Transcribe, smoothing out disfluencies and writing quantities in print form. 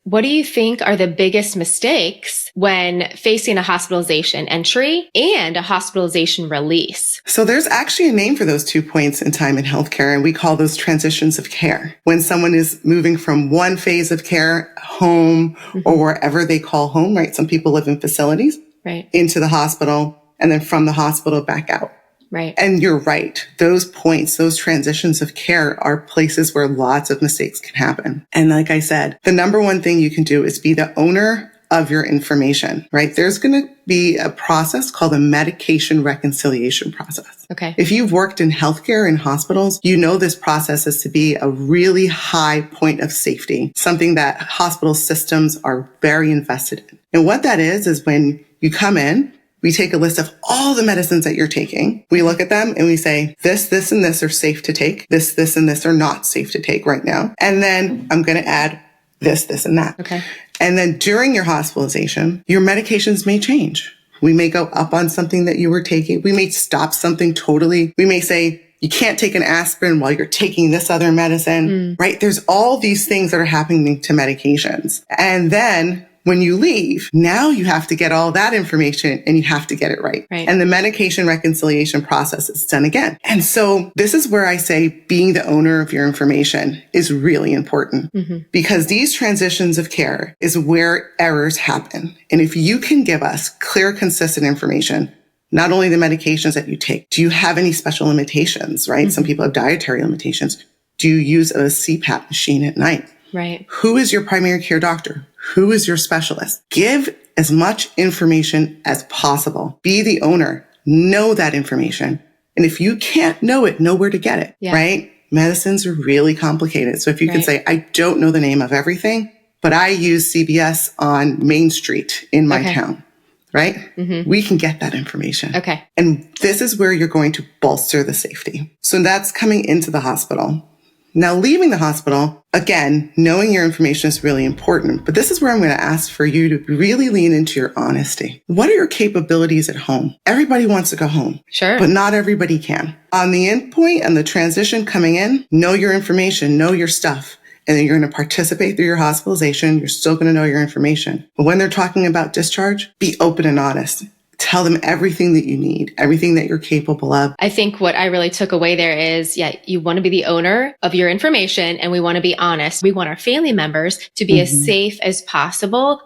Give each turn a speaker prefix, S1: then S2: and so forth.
S1: What do you think are the biggest mistakes when facing a hospitalization entry and a hospitalization release?
S2: So there's actually a name for those 2 points in time in healthcare, and we call those transitions of care. When someone is moving from one phase of care, home, or wherever they call home, right? Some people live in facilities,
S1: right,
S2: into the hospital, and then from the hospital back out.
S1: Right.
S2: And you're right. Those points, those transitions of care are places where lots of mistakes can happen. And like I said, the number one thing you can do is be the owner of your information, right? There's going to be a process called a medication reconciliation process.
S1: Okay.
S2: If you've worked in healthcare in hospitals, you know this process is to be a really high point of safety, something that hospital systems are very invested in. And what that is when you come in, we take a list of all the medicines that you're taking. We look at them and we say, this, and this are safe to take. This, and this are not safe to take right now. And then I'm going to add this, and that.
S1: Okay.
S2: And then during your hospitalization, your medications may change. We may go up on something that you were taking. We may stop something totally. We may say, you can't take an aspirin while you're taking this other medicine, right? There's all these things that are happening to medications. And then when you leave, now you have to get all that information and you have to get it right. And the medication reconciliation process is done again. And so this is where I say being the owner of your information is really important because these transitions of care is where errors happen. And if you can give us clear, consistent information, not only the medications that you take, do you have any special limitations, right? Some people have dietary limitations. Do you use a CPAP machine at night?
S1: Right.
S2: Who is your primary care doctor? Who is your specialist? Give as much information as possible. Be the owner. Know that information. And if you can't know it, know where to get it, right? Medicines are really complicated. So if you can say, I don't know the name of everything, but I use CVS on Main Street in my town, right? We can get that information.
S1: Okay.
S2: And this is where you're going to bolster the safety. So that's coming into the hospital. Now, leaving the hospital, again, knowing your information is really important, but this is where I'm going to ask for you to really lean into your honesty. What are your capabilities at home? Everybody wants to go home.
S1: Sure.
S2: But not everybody can. On the end point and the transition coming in, know your information, know your stuff. And then you're going to participate through your hospitalization. You're still going to know your information. But when they're talking about discharge, be open and honest. Tell them everything that you need, everything that you're capable of.
S1: I think what I really took away there is, you want to be the owner of your information and we want to be honest. We want our family members to be as safe as possible.